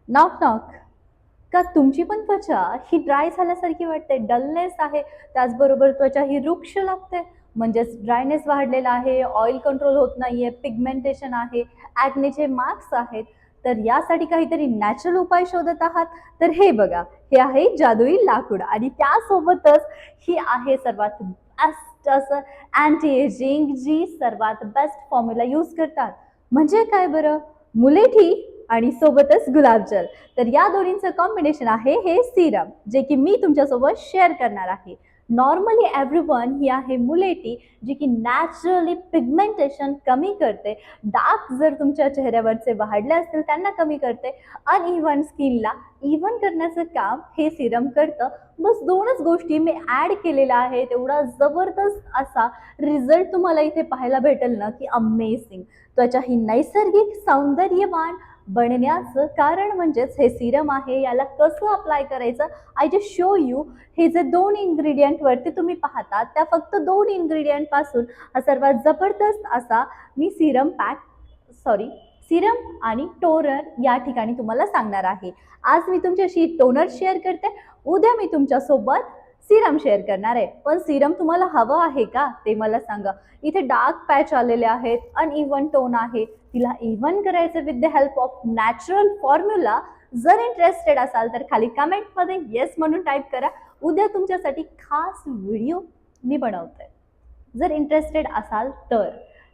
Knock knock. का तुमची पण त्वचा ही ड्राय झाल्यासारखी वाटते, डलनेस आहे, त्याचबरोबर त्वचा ही रुक्ष लागते, म्हणजेच ड्रायनेस वाढलेला आहे, ऑइल कंट्रोल होत नाहीये, पिगमेंटेशन आहे, ॲक्नेचे मार्क्स आहेत, तर यासाठी काहीतरी नॅचरल उपाय शोधत आहात, तर हे बघा, हे आहे जादुई लाकूड आणि त्यासोबतच ही आहे सर्वात बेस्ट असं अँटी एजिंग जी सर्वात बेस्ट फॉर्म्युला यूज करतात. म्हणजे काय बरं? मुलेठी आणि सोबतच गुलाबजल. तर या दोन्हींचं कॉम्बिनेशन आहे हे सिरम, जे की मी तुमच्यासोबत शेअर करणार आहे. नॉर्मली एव्हरीवन ही आहे मुलेटी, जी की नॅचरली पिगमेंटेशन कमी करते, डार्क जर तुमच्या चेहऱ्यावरचे वाढले असतील त्यांना कमी करते, अनइव्हन स्किनला इव्हन करण्याचं काम हे सिरम करतं. बस दोनच गोष्टी मी ॲड केलेल्या आहेत, एवढा जबरदस्त असा रिझल्ट तुम्हाला इथे पाहायला भेटेल ना की अमेझिंग. त्वचा ही नैसर्गिक सौंदर्यवान बनण्याचं कारण म्हणजेच हे सिरम आहे. याला कसं अप्लाय करायचं, आय जस्ट शो यू. हे जे दोन इन्ग्रेडियंट वरती तुम्ही पाहता, त्या फक्त दोन इन्ग्रेडियंट पासून हा सर्वात जबरदस्त असा मी सिरम आणि टोनर या ठिकाणी तुम्हाला सांगणार आहे. आज मी तुमच्याशी टोनर शेअर करते, उद्या मी तुमच्यासोबत सिरम शेअर करणार आहे. पण सिरम तुम्हाला हवं आहे का ते मला सांगा. इथे डार्क पॅच आलेले आहेत, अनइव्हन टोन आहे, तिला इव्हन करायचं with the help of natural formula. जर इंटरेस्टेड असाल तर खाली कमेंटमध्ये येस म्हणून टाईप करा. उद्या तुमच्यासाठी खास व्हिडिओ मी बनवते जर इंटरेस्टेड असाल तर.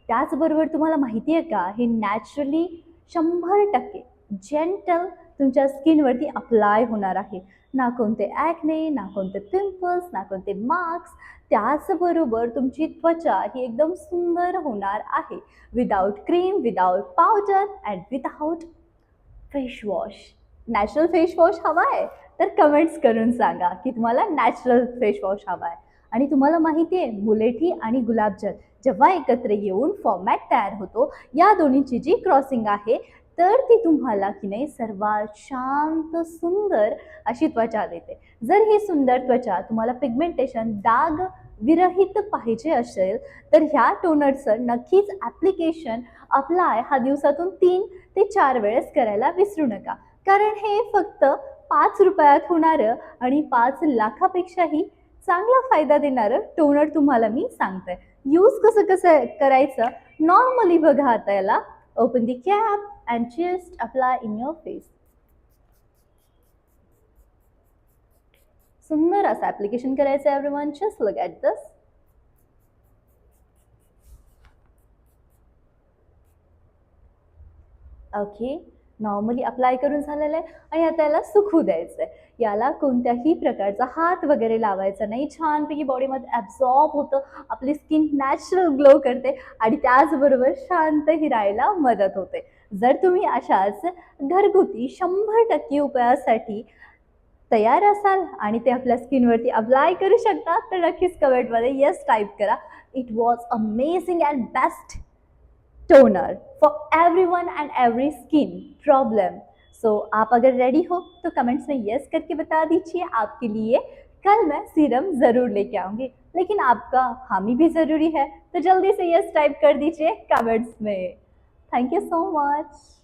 त्याचबरोबर तुम्हाला माहिती आहे का, हे नॅचरली 100% जेंटल तुमच्या स्किनवरती अप्लाय होणार आहे. ना कोणते ॲक्ने, ना कोणते पिंपल्स, ना कोणते मार्क्स. त्याचबरोबर तुमची त्वचा ही एकदम सुंदर होणार आहे, without cream, without powder and without face wash. Natural face wash हवा आहे तर कमेंट्स करून सांगा की तुम्हाला नॅचरल फेस वॉश हवा आहे. आणि तुम्हाला माहिती आहे, मुलेठी आणि गुलाबजल जेव्हा एकत्र येऊन फॉर्मॅट तयार होतो, या दोन्हीची जी क्रॉसिंग आहे, तर ती तुम्हाला की नाही सर्वात शांत सुंदर अशी त्वचा देते. जर ही सुंदर त्वचा तुम्हाला पिगमेंटेशन डाग विरहित पाहिजे असेल तर ह्या टोनरचं नक्कीच ॲप्लिकेशन अप्लाय हा दिवसातून 3 ते 4 वेळेस करायला विसरू नका. कारण हे फक्त 5 रुपयात होणारं आणि 5 लाखापेक्षाही चांगला फायदा देणारं टोनर तुम्हाला मी सांगते. यूज कसं कसं करायचं नॉर्मली बघा. आता याला open the cap and just apply in your face. सुंदर असं ॲप्लिकेशन करायचं everyone. Just look at this. Okay, normally apply करून झालेलं आहे आणि आता याला सुकू द्यायचं आहे. याला कोणत्याही प्रकारचा हात वगैरे लावायचा नाही. छानपैकी बॉडीमध्ये ॲब्झॉर्ब होतं, आपली स्किन नॅचरल ग्लो करते आणि त्याचबरोबर शांतही राहायला मदत होते. जर तुम्ही अशाच घरगुती 100% उपायासाठी तयार असाल आणि ते आपल्या स्किनवरती अप्लाय करू शकता, तर नक्कीच कमेंटमध्ये येस टाईप करा. It was amazing and best toner for everyone end every skin problem. So आप अगर रेडी हो तो कमेंट्स में यस करके बता दीजिए. आपके लिए कल मैं सीरम ज़रूर लेके आऊँगी, लेकिन आपका हामी भी ज़रूरी है, तो जल्दी से यस टाइप कर दीजिए कमेंट्स में. Thank you so much.